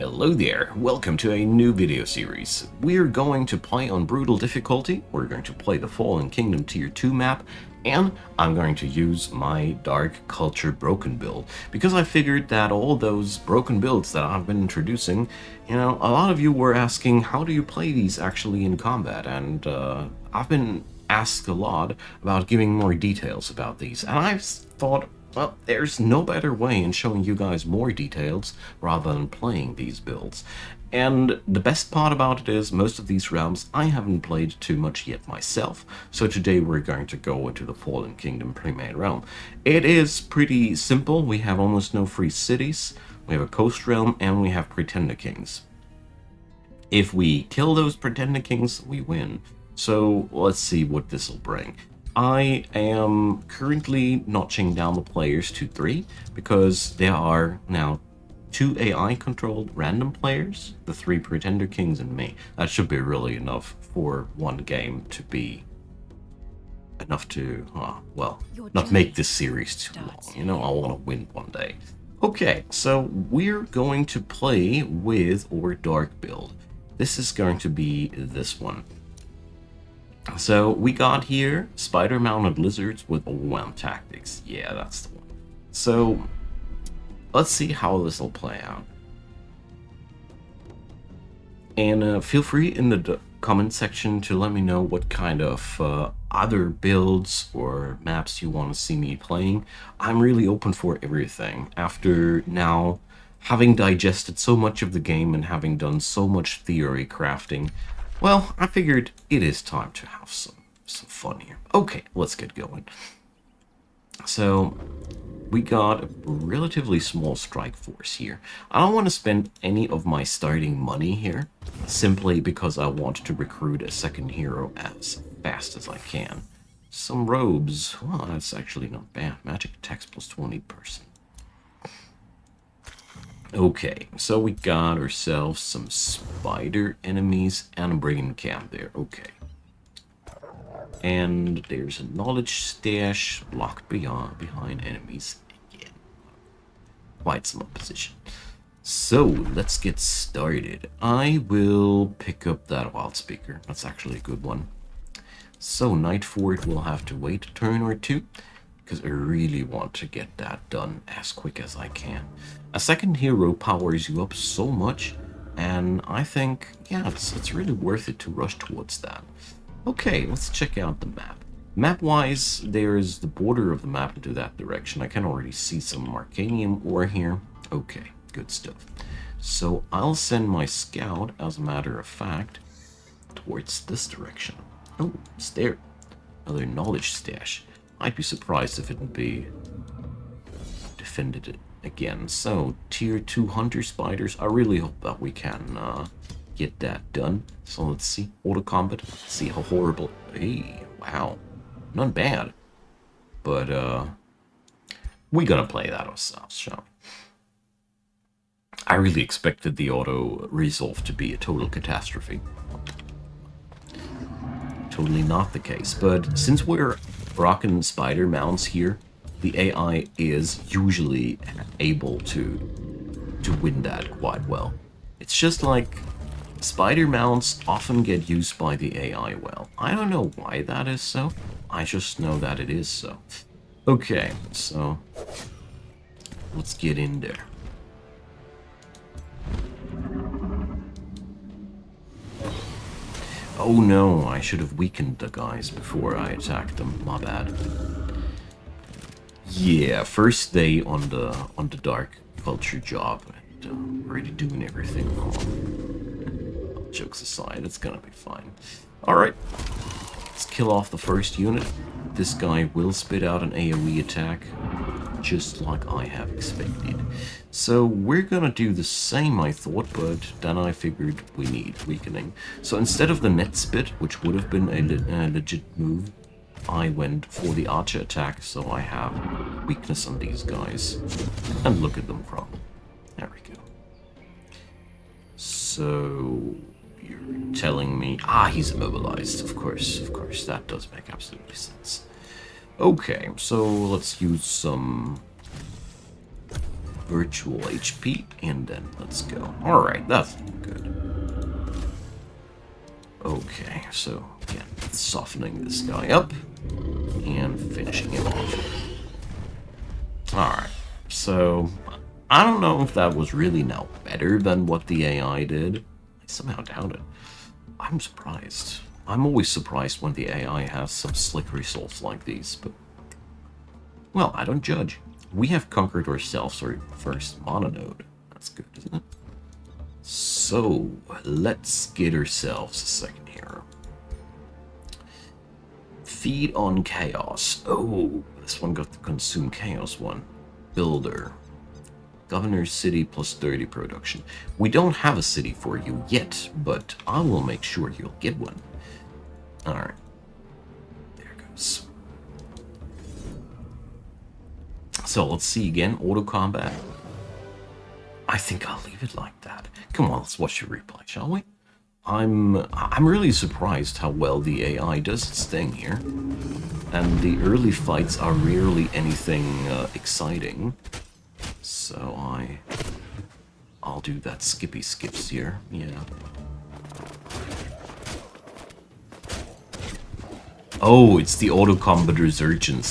Hello there, welcome to a new video series. We're going to play on Brutal difficulty, we're going to play the Fallen Kingdom Tier 2 map, and I'm going to use my Dark Culture Broken build, because I figured that all those broken builds that I've been introducing, a lot of you were asking how do you play these actually in combat, and I've been asked a lot about giving more details about these, and I've thought, well, there's no better way in showing you guys more details rather than playing these builds. And the best part about it is most of these realms I haven't played too much yet myself, so today we're going to go into the Fallen Kingdom pre-made realm. It is pretty simple. We have almost no free cities, we have a coast realm, and we have Pretender Kings. If we kill those Pretender Kings, we win. So let's see what this will bring. I am currently notching down the players to 3 because there are now 2 AI-controlled random players, the 3 Pretender Kings and me. That should be really enough for one game to be enough to, not make this series too long. I want to win one day. Okay, so we're going to play with our Dark build. This is going to be this one. So we got here spider-mounted lizards with overwhelm tactics. Yeah, that's the one. So let's see how this will play out. And feel free in the comment section to let me know what kind of other builds or maps you want to see me playing. I'm really open for everything. After now having digested so much of the game and having done so much theory crafting, well, I figured it is time to have some fun here. Okay, let's get going. So, we got a relatively small strike force here. I don't want to spend any of my starting money here, simply because I want to recruit a second hero as fast as I can. Some robes, well, that's actually not bad. Magic attacks plus 20%. Okay, so we got ourselves some spider enemies and a brigand camp there. Okay. And there's a knowledge stash locked behind enemies again. Quite some opposition. So, let's get started. I will pick up that wild speaker. That's actually a good one. So, Night Fort will have to wait a turn or two, because I really want to get that done as quick as I can. A second hero powers you up so much, and I think, yeah, it's really worth it to rush towards that. Okay, let's check out the map. Map-wise, there's the border of the map into that direction. I can already see some Arcanium ore here. Okay, good stuff. So I'll send my scout, as a matter of fact, towards this direction. Oh, it's there. Another knowledge stash. I'd be surprised if it would be defended it again. So, tier 2 hunter spiders. I really hope that we can get that done. So let's see. Auto combat. See how horrible. Hey, wow. Not bad. But we're gonna play that ourselves, shall we? I really expected the auto resolve to be a total catastrophe. Totally not the case. But since we're rocking spider mounts here, the AI is usually able to win that quite well. It's just like spider mounts often get used by the AI well. I don't know why that is so. I just know that it is so. Okay, so let's get in there. Oh no, I should have weakened the guys before I attacked them. My bad. Yeah, first day on the Dark Culture job, and already doing everything wrong. Jokes aside, it's gonna be fine. Alright, let's kill off the first unit. This guy will spit out an AoE attack, just like I have expected. So we're gonna do the same, I thought, but then I figured we need weakening. So instead of the net spit, which would have been a legit move, I went for the archer attack, so I have weakness on these guys. And look at them crumble. There we go. So you're telling me... Ah, he's immobilized. Of course, that does make absolutely sense. Okay, so let's use some virtual HP, and then let's go. Alright, that's good. Okay, so again, softening this guy up and finishing him off. Alright, so I don't know if that was really now better than what the AI did. I somehow doubt it. I'm surprised. I'm always surprised when the AI has some slick results like these, but well, I don't judge. We have conquered ourselves our first mononode. That's good, isn't it? So, let's get ourselves a second hero. Feed on chaos. Oh, this one got the consume chaos one. Builder. Governor's city plus 30 production. We don't have a city for you yet, but I will make sure you'll get one. Alright. There goes. So let's see again, auto combat. I think I'll leave it like that. Come on, let's watch the replay, shall we? I'm really surprised how well the AI does its thing here. And the early fights are rarely anything exciting. So I'll do that skippy skips here. Yeah. Oh, it's the auto combat resurgence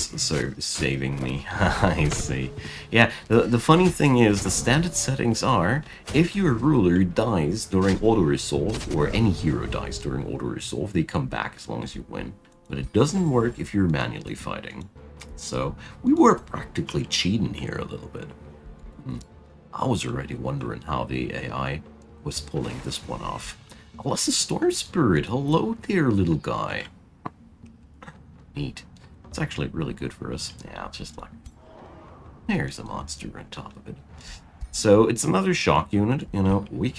saving me. I see. Yeah, the funny thing is, the standard settings are, if your ruler dies during auto-resolve, or any hero dies during auto-resolve, they come back as long as you win. But it doesn't work if you're manually fighting. So, we were practically cheating here a little bit. I was already wondering how the AI was pulling this one off. Unless the Storm Spirit, hello there, little guy. Neat. It's actually really good for us. Yeah, it's just like... There's a monster on top of it. So, it's another shock unit. You know, we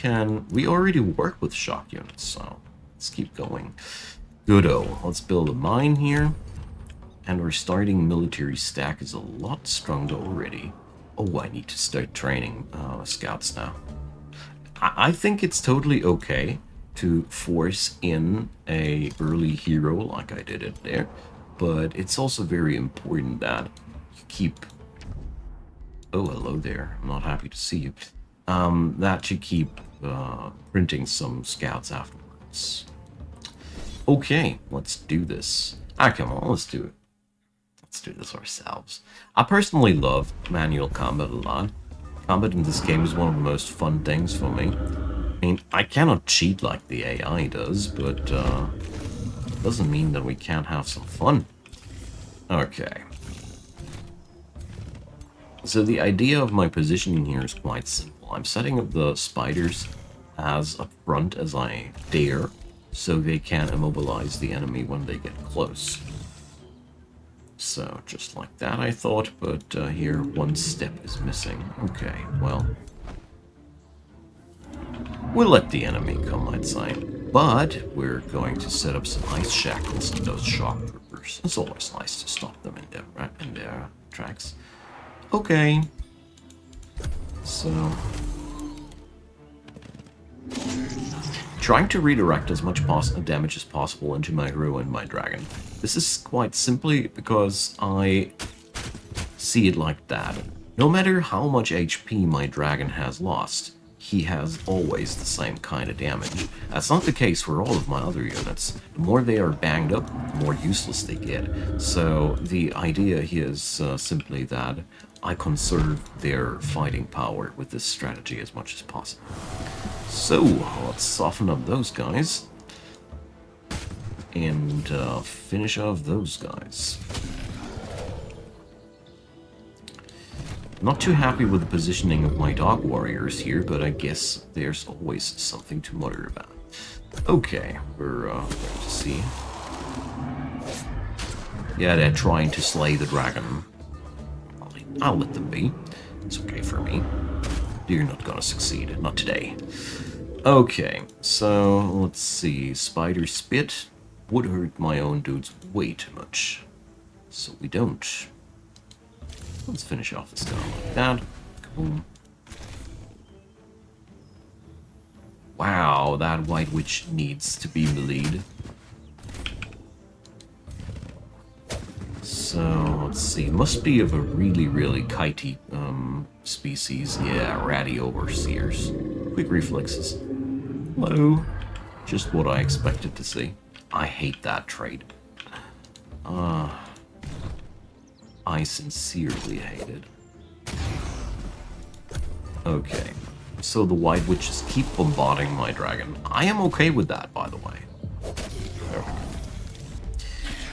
already work with shock units, so let's keep going. Good-o. Let's build a mine here. And our starting military stack is a lot stronger already. Oh, I need to start training scouts now. I think it's totally okay to force in a early hero like I did it there. But it's also very important that you keep... Oh, hello there. I'm not happy to see you. That you keep printing some scouts afterwards. Okay, let's do this. Ah, come on, let's do it. Let's do this ourselves. I personally love manual combat a lot. Combat in this game is one of the most fun things for me. I mean, I cannot cheat like the AI does, but doesn't mean that we can't have some fun. Okay. So the idea of my positioning here is quite simple. I'm setting up the spiders as upfront as I dare, so they can immobilize the enemy when they get close. So, just like that, I thought, but here one step is missing. Okay, well... We'll let the enemy come, I'd say. But we're going to set up some ice shackles and those shock troopers. It's always nice to stop them in their tracks. Okay. So... Trying to redirect as much damage as possible into my hero and my dragon. This is quite simply because I see it like that. No matter how much HP my dragon has lost, he has always the same kind of damage. That's not the case for all of my other units. The more they are banged up, the more useless they get. So the idea here is simply that I conserve their fighting power with this strategy as much as possible. So, let's soften up those guys. And finish off those guys. Not too happy with the positioning of my dog warriors here, but I guess there's always something to mutter about. Okay, we're going to see. Yeah, they're trying to slay the dragon. I'll let them be. It's okay for me. You're not gonna succeed. Not today. Okay, so let's see. Spider spit would hurt my own dudes way too much. So we don't. Let's finish off this guy like that. Boom. Wow, that White Witch needs to be meleed. So, let's see. Must be of a really, really kitey species. Yeah, ratty overseers. Quick reflexes. Hello. Just what I expected to see. I hate that trait. I sincerely hate it. Okay. So the White Witches keep bombarding my dragon. I am okay with that, by the way. There we go.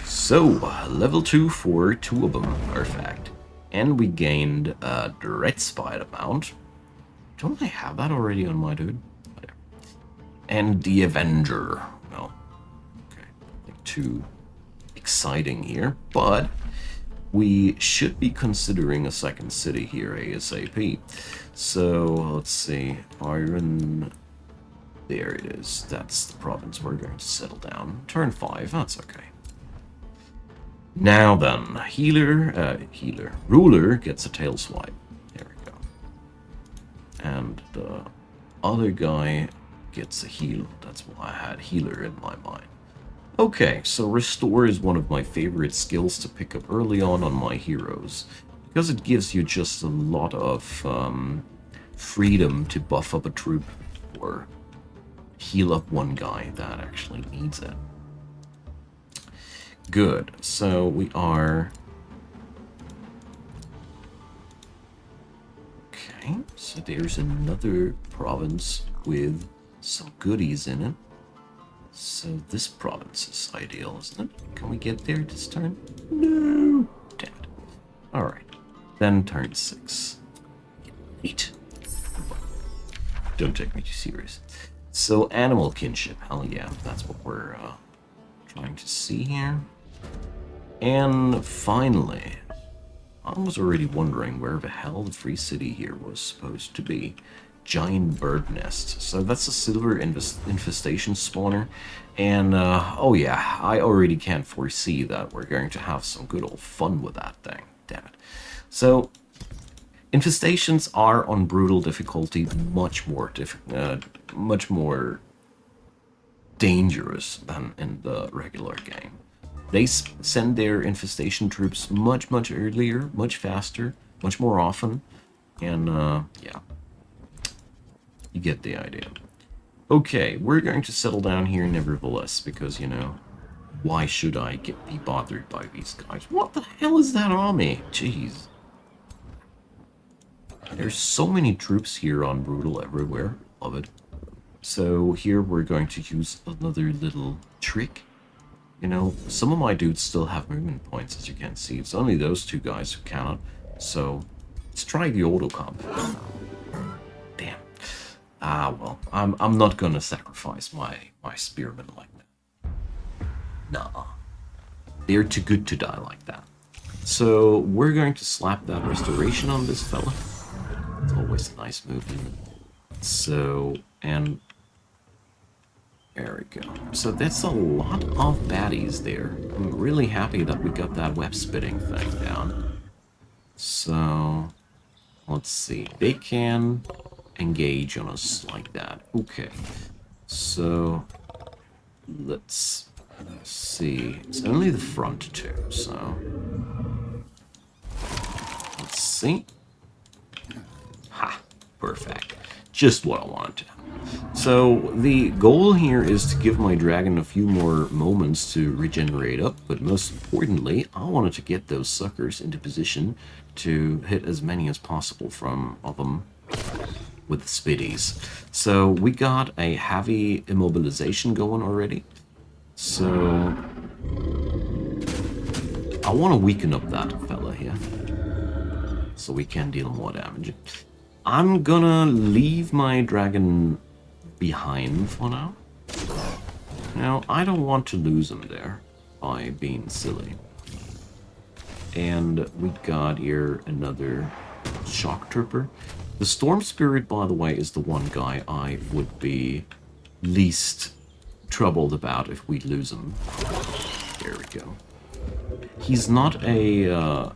So, level 2 for 2 of them. Perfect. And we gained the Red Spider mount. Don't I have that already on my dude? Whatever. And the Avenger. Well, okay. Nothing too exciting here, but we should be considering a second city here ASAP. So, let's see. Iron... There it is. That's the province we're going to settle down. Turn 5. That's okay. Now then, ruler gets a tail swipe. There we go. And the other guy gets a heal. That's why I had healer in my mind. Okay, so restore is one of my favorite skills to pick up early on my heroes, because it gives you just a lot of freedom to buff up a troop or heal up one guy that actually needs it. Good, so we are... Okay, so there's another province with some goodies in it. So this province is ideal, isn't it? Can we get there this turn? No! Damn it. Alright, then turn 6. 8. Don't take me too serious. So animal kinship, hell yeah, that's what we're trying to see here. And finally, I was already wondering where the hell the free city here was supposed to be. Giant bird nest. So that's a silver infestation spawner. And, oh yeah, I already can't foresee that we're going to have some good old fun with that thing. Damn it. So, infestations are on brutal difficulty much more dangerous than in the regular game. They send their infestation troops much earlier, much faster, much more often, and yeah, you get the idea. Okay, we're going to settle down here nevertheless, because, you know, why should I be bothered by these guys? What the hell is that army? Jeez. There's so many troops here on Brutal everywhere. Love it. So here we're going to use another little trick. You know, some of my dudes still have movement points, as you can see. It's only those two guys who cannot. So let's try the auto comp. Damn. Ah, well, I'm not gonna sacrifice my spearmen like that. Nah. They're too good to die like that. So we're going to slap that restoration on this fella. It's always a nice move, isn't it? So, and there we go. So that's a lot of baddies there. I'm really happy that we got that web spitting thing down. So, let's see. They can engage on us like that. Okay. So, let's see. It's only the front too, so... Let's see. Ha! Perfect. Just what I wanted to. So, the goal here is to give my dragon a few more moments to regenerate up, but most importantly, I wanted to get those suckers into position to hit as many as possible of them with the spitties. So, we got a heavy immobilization going already. So, I want to weaken up that fella here, so we can deal more damage. I'm gonna leave my dragon behind for now. Now, I don't want to lose him there by being silly. And we got here another shock trooper. The storm spirit, by the way, is the one guy I would be least troubled about if we lose him. There we go. He's not a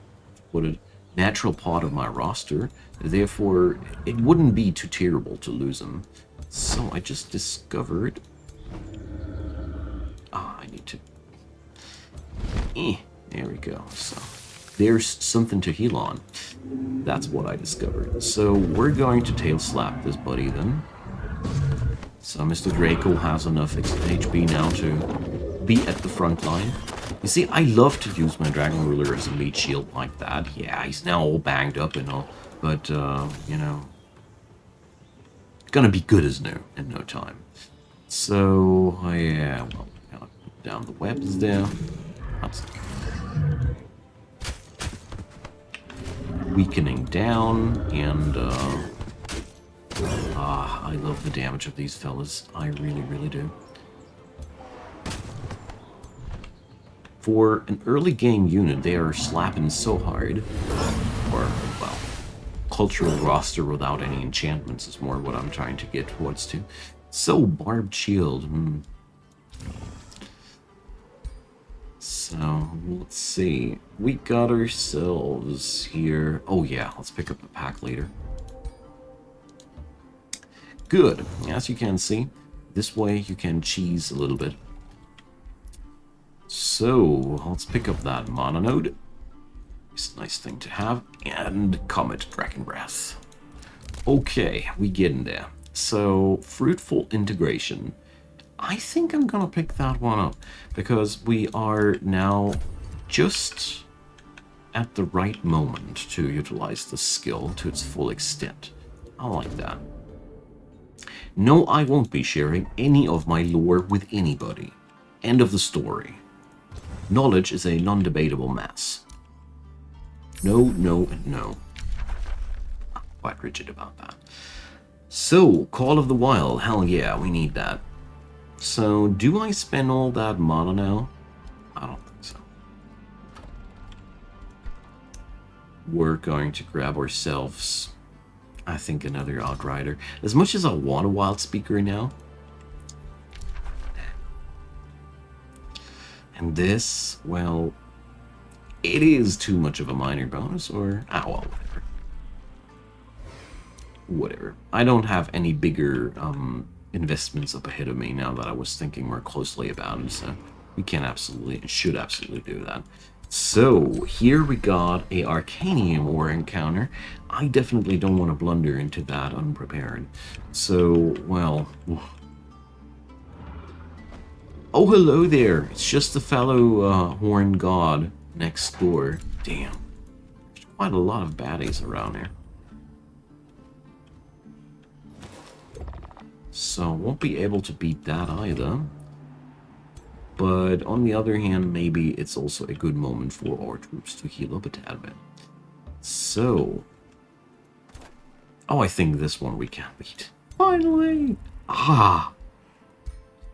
natural part of my roster, therefore it wouldn't be too terrible to lose him. So I just discovered... I need to... There we go. So there's something to heal on. That's what I discovered. So we're going to tail slap this buddy then. So Mr. Draco has enough HP now to be at the front line. You see, I love to use my Dragon Ruler as a meat shield like that. Yeah, he's now all banged up and all, but, you know, gonna be good as new in no time. So, yeah, well, gotta put down the webs there. That's weakening down, and, I love the damage of these fellas. I really, really do. For an early game unit, they are slapping so hard. Or, well, cultural roster without any enchantments is more what I'm trying to get towards to. So, barbed shield. So, let's see. We got ourselves here. Oh yeah, let's pick up the pack later. Good. As you can see, this way you can cheese a little bit. So, let's pick up that mana node. It's a nice thing to have. And Comet Dragon Breath. Okay, we get in there. So, Fruitful Integration. I think I'm gonna pick that one up, because we are now just at the right moment to utilize the skill to its full extent. I like that. No, I won't be sharing any of my lore with anybody. End of the story. Knowledge is a non-debatable mass. No, no, and no. I'm quite rigid about that. So, Call of the Wild. Hell yeah, we need that. So, do I spend all that mana now? I don't think so. We're going to grab ourselves, I think, another Outrider. As much as I want a Wild Speaker now. And this, well, it is too much of a minor bonus, or... ah, well, whatever. Whatever. I don't have any bigger investments up ahead of me now that I was thinking more closely about it, so we can absolutely, should absolutely do that. So, here we got a Arcanium War encounter. I definitely don't want to blunder into that unprepared. So, well... oh, hello there. It's just the fellow Horn God next door. Damn. There's quite a lot of baddies around here. So, won't be able to beat that either. But on the other hand, maybe it's also a good moment for our troops to heal up a tad bit. So... oh, I think this one we can beat. Finally! Ah!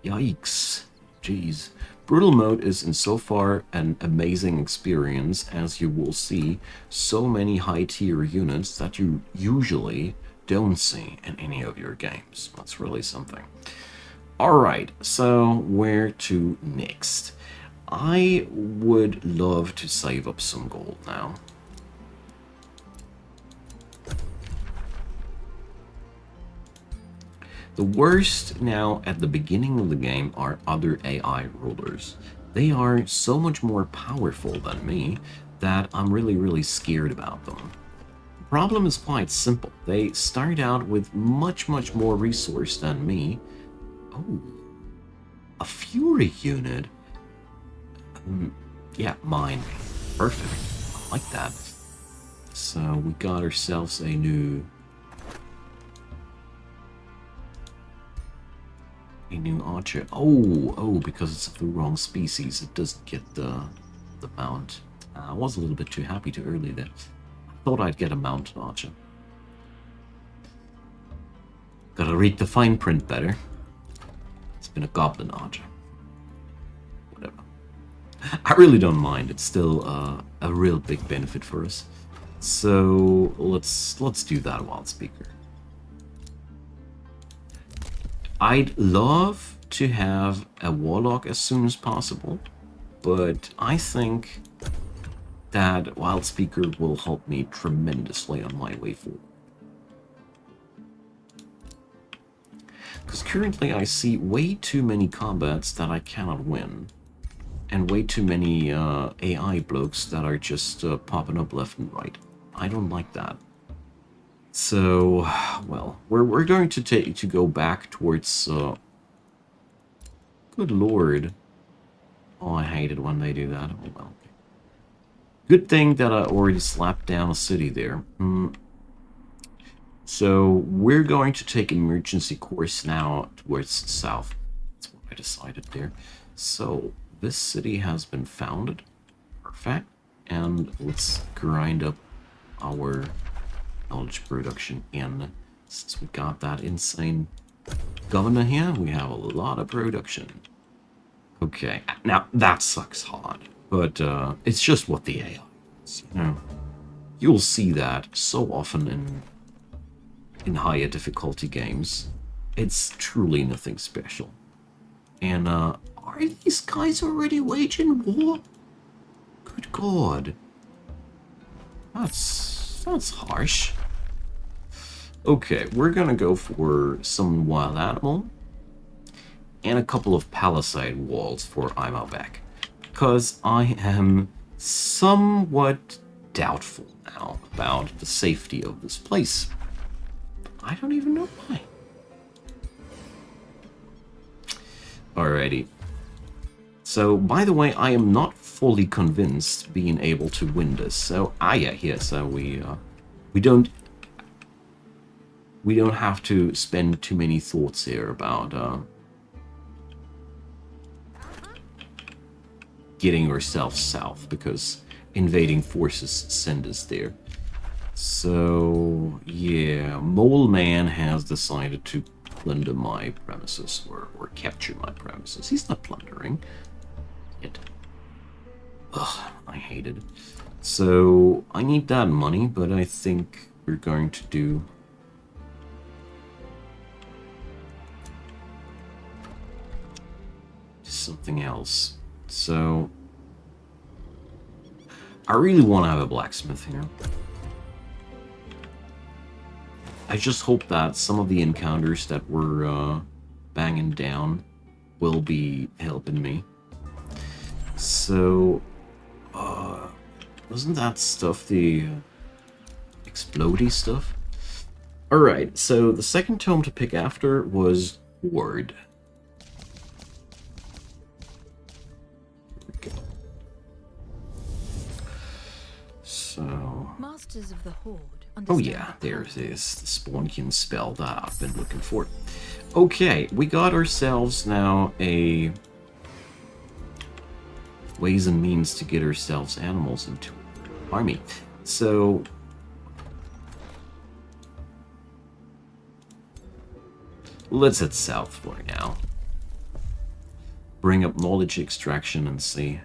Yikes. Jeez. Brutal mode is insofar an amazing experience, as you will see so many high-tier units that you usually don't see in any of your games. That's really something. Alright, so where to next? I would love to save up some gold now. The worst now at the beginning of the game are other AI rulers. They are so much more powerful than me that I'm really scared about them. The problem is quite simple. They start out with much more resource than me. Oh, a Fury unit. Yeah, mine. Perfect. I like that. So we got ourselves a new archer. Oh, because it's of the wrong species, it doesn't get the mount. I was a little bit too happy too early there. I thought I'd get a mounted archer. Gotta read the fine print better. It's been a goblin archer. Whatever. I really don't mind. It's still a real big benefit for us. So let's do that Wild Speaker. I'd love to have a Warlock as soon as possible, but I think that Wild Speaker will help me tremendously on my way forward. Because currently I see way too many combats that I cannot win. and way too many AI blokes that are just popping up left and right. I don't like that. So, well, we're going to go back towards. Good lord! Oh, I hate it when they do that. Oh well. Good thing that I already slapped down a city there. So we're going to take emergency course now towards south. That's what I decided there. So this city has been founded. Perfect. And let's grind up our knowledge production in. Since we got that insane governor here, we have a lot of production. Okay, now that sucks hard, but it's just what the AI is, you know. You'll see that so often in higher difficulty games. It's truly nothing special. And are these guys already waging war? Good God. That's harsh. Okay, we're gonna go for some wild animal and a couple of palisade walls for Imavec, because I am somewhat doubtful now about the safety of this place. I don't even know why. Alrighty. So, by the way, I am not fully convinced being able to win this. So, yeah, here. So we don't have to spend too many thoughts here about getting ourselves south, because invading forces send us there. So, yeah, Mole Man has decided to plunder my premises, or capture my premises. He's not plundering. Yet. Ugh, I hate it. So, I need that money, but I think we're going to do... something else. So, I really want to have a blacksmith here. I just hope that some of the encounters that we're banging down will be helping me. So, wasn't that stuff the explodey stuff? Alright, so the second tome to pick after was Horde. So... Masters of the Horde. Oh yeah, there's this the Spawnkin spell that I've been looking for. Okay, we got ourselves now a ways and means to get ourselves animals into army. So let's head south for now. Bring up knowledge extraction and see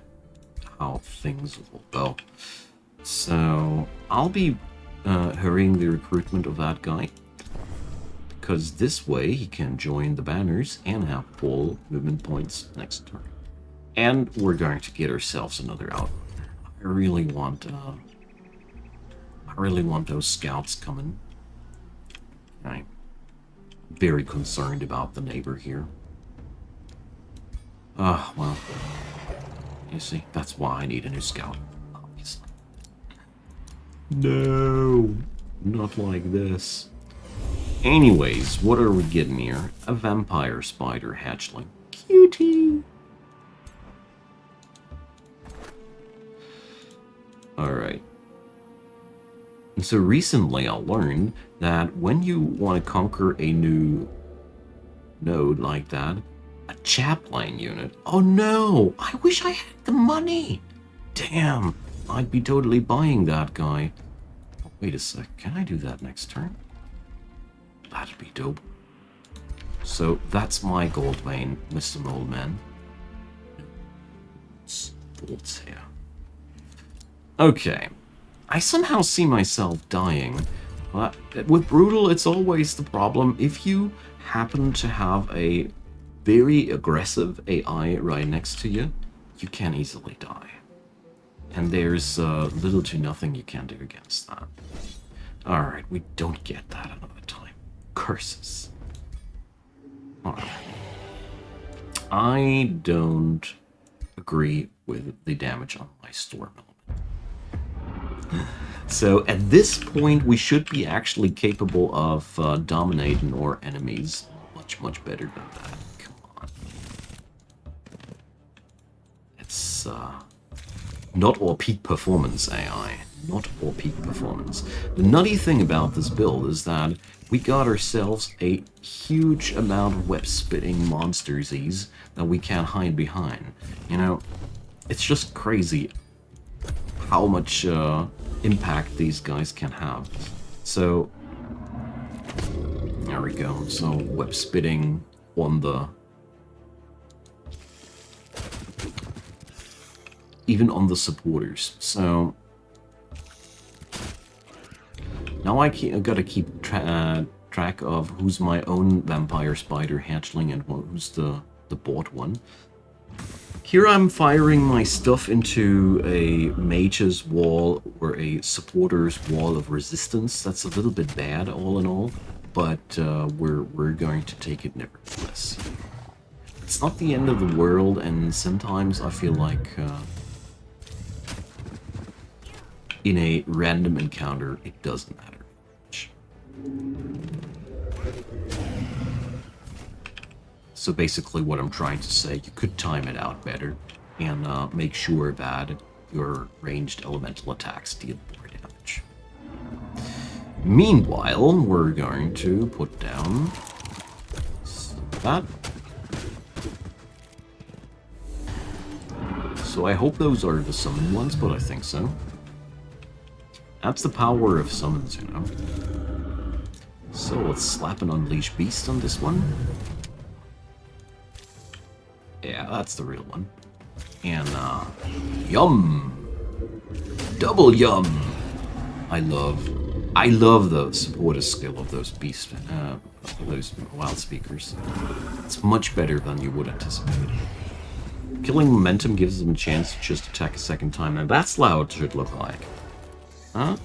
how things will go. So I'll be hurrying the recruitment of that guy, because this way he can join the banners and have full movement points next turn. And we're going to get ourselves another out. I really want those scouts coming. I'm very concerned about the neighbor here. Well, you see, that's why I need a new scout, obviously. No, not like this. Anyways, what are we getting here? A vampire spider hatchling. Cutie! Alright. And so recently I learned that when you want to conquer a new node like that, a chaplain unit... Oh no! I wish I had the money! Damn! I'd be totally buying that guy. Oh, wait a sec, can I do that next turn? That'd be dope. So that's my gold vein, Mr. Moleman. Thoughts here. Okay. I somehow see myself dying. With Brutal, it's always the problem. If you happen to have a very aggressive AI right next to you, you can easily die. And there's little to nothing you can do against that. Alright, we don't get that another time. Curses. Alright. I don't agree with the damage on my storm element. So at this point, we should be actually capable of dominating our enemies much better than that. Come on. It's not our peak performance AI. Not our peak performance. The nutty thing about this build is that we got ourselves a huge amount of web-spitting monstersies that we can't hide behind. You know, it's just crazy how much impact these guys can have. So, there we go. So, web-spitting on the... even on the supporters. So... now I gotta keep track of who's my own vampire spider hatchling and who's the bought one. Here I'm firing my stuff into a mage's wall or a supporter's wall of resistance. That's a little bit bad, all in all, but we're going to take it nevertheless. It's not the end of the world, and sometimes I feel like in a random encounter, it doesn't matter much. So basically what I'm trying to say, you could time it out better and make sure that your ranged elemental attacks deal more damage. Meanwhile, we're going to put down that. So I hope those are the summon ones, but I think so. That's the power of summons, you know. So let's slap an Unleash Beast on this one. Yeah, that's the real one. And, yum! Double yum! I love the supporter skill of those beast, those wild speakers. It's much better than you would anticipate. Killing momentum gives them a chance to just attack a second time, and that's how it should look like. Huh?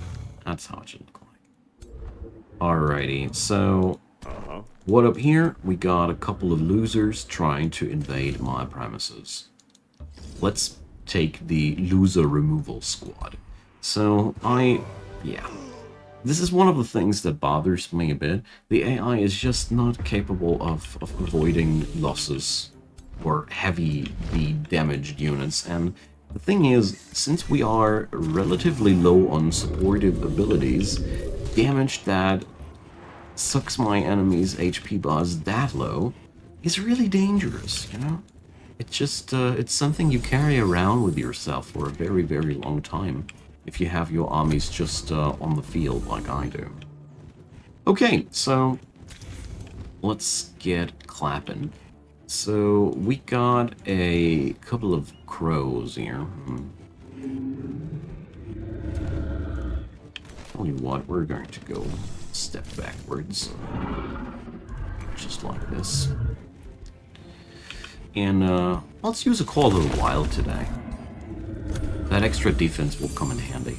That's how it should look like. Alrighty, so... what up here? We got a couple of losers trying to invade my premises. Let's take the loser removal squad. So, yeah. This is one of the things that bothers me a bit. The AI is just not capable of avoiding losses or heavy damaged units, and the thing is, since we are relatively low on supportive abilities, damage that sucks my enemy's HP bars that low is really dangerous, you know? It's just, it's something you carry around with yourself for a very long time if you have your armies just on the field like I do. Okay, so let's get clapping. So we got a couple of crows here. Tell you what, we're going to go step backwards, just like this. And let's use a Call of the Wild today. That extra defense will come in handy.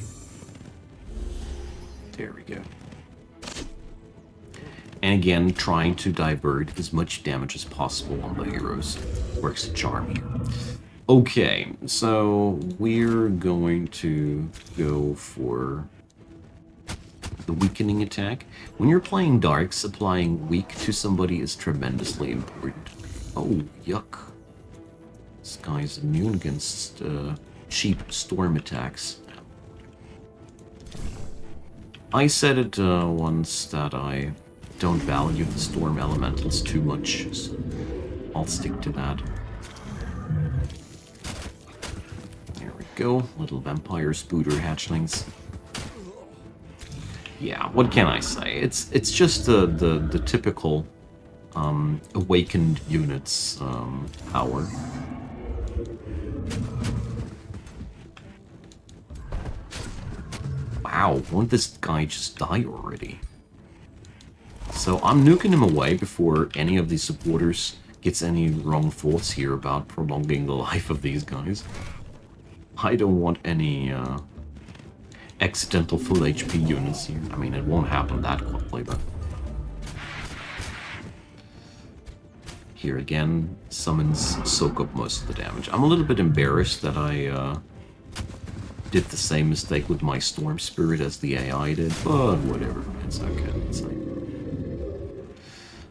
There we go. And again, trying to divert as much damage as possible on the heroes. Works a charm here. Okay, so we're going to go for the weakening attack. When you're playing darks, applying weak to somebody is tremendously important. Oh, yuck. This guy's immune against cheap storm attacks. I said it once that I don't value the storm elementals too much, so I'll stick to that. There we go, little vampire spooter hatchlings. Yeah, what can I say? It's just the typical awakened units power. Wow, won't this guy just die already? So I'm nuking him away before any of these supporters gets any wrong thoughts here about prolonging the life of these guys. I don't want any accidental full HP units here. I mean, it won't happen that quickly, but... Here again, summons soak up most of the damage. I'm a little bit embarrassed that I did the same mistake with my Storm Spirit as the AI did, but whatever. It's okay. It's like...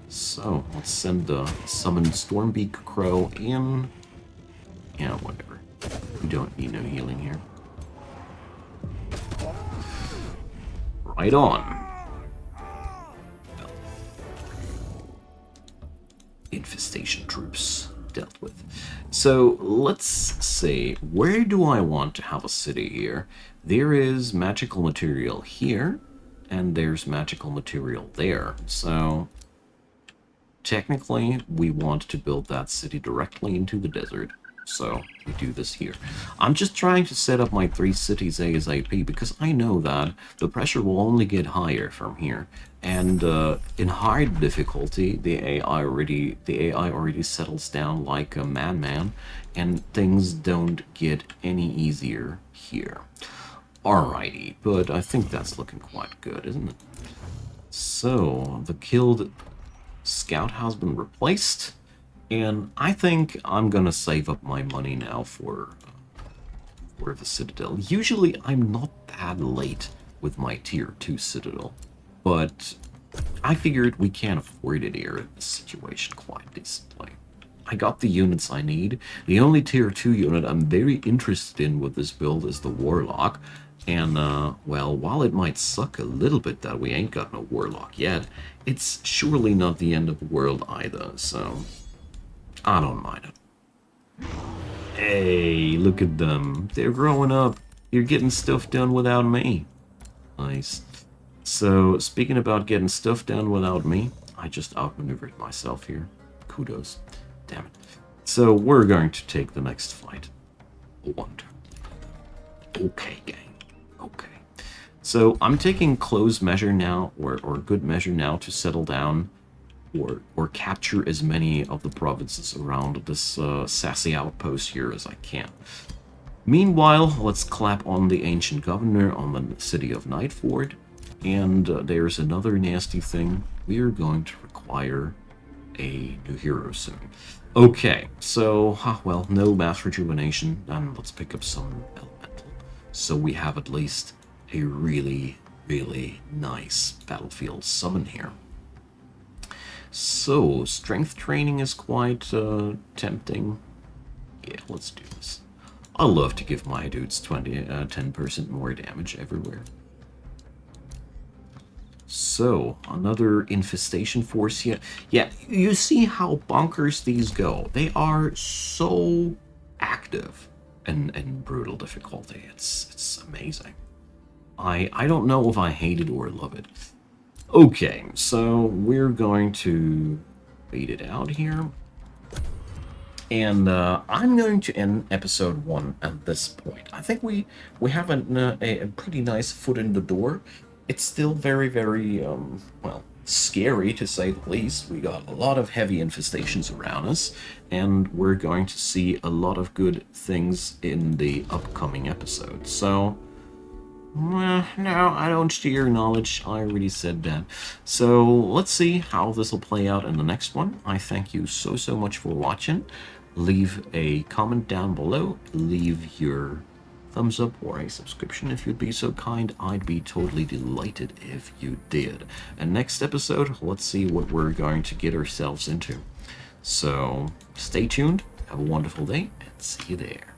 So, let's send the summoned Stormbeak Crow in. Yeah, whatever. We don't need no healing here. Right on. Infestation troops dealt with. So let's see, where do I want to have a city here? There is magical material here, and there's magical material there. So technically, we want to build that city directly into the desert. So we do this here. I'm just trying to set up my 3 cities ASAP because I know that the pressure will only get higher from here. And in hard difficulty, the AI already settles down like a madman, and things don't get any easier here. Alrighty, but I think that's looking quite good, isn't it? So the killed scout has been replaced. And I think I'm gonna save up my money now for the Citadel. Usually I'm not that late with my tier 2 Citadel, but I figured we can't afford it here in this situation quite decently. I got the units I need. The only tier 2 unit I'm very interested in with this build is the Warlock. And, well, while it might suck a little bit that we ain't got no Warlock yet, it's surely not the end of the world either, so... I don't mind it. Hey, look at them. They're growing up. You're getting stuff done without me. Nice. So, speaking about getting stuff done without me, I just outmaneuvered myself here. Kudos. Damn it. So, we're going to take the next fight. Wonder. Okay, gang. Okay. So, I'm taking close measure now, or good measure now, to settle down or capture as many of the provinces around this sassy outpost here as I can. Meanwhile, let's clap on the ancient governor on the city of Nightford, and there's another nasty thing. We are going to require a new hero soon. Okay, so, well, no mass rejuvenation, and let's pick up some elemental. So we have at least a really, really nice battlefield summon here. So, strength training is quite tempting. Yeah, let's do this. I love to give my dudes 10% more damage everywhere. So, another infestation force here. Yeah, you see how bonkers these go. They are so active in brutal difficulty. It's amazing. I don't know if I hate it or love it. Okay, so we're going to wait it out here. And I'm going to end episode 1 at this point. I think we have a pretty nice foot in the door. It's still very, very, well, scary to say the least. We got a lot of heavy infestations around us, and we're going to see a lot of good things in the upcoming episode. So... well, no, I don't share knowledge. I already said that. So let's see how this will play out in the next one. I thank you so much for watching. Leave a comment down below. Leave your thumbs up or a subscription if you'd be so kind. I'd be totally delighted if you did. And next episode, let's see what we're going to get ourselves into. So stay tuned. Have a wonderful day and see you there.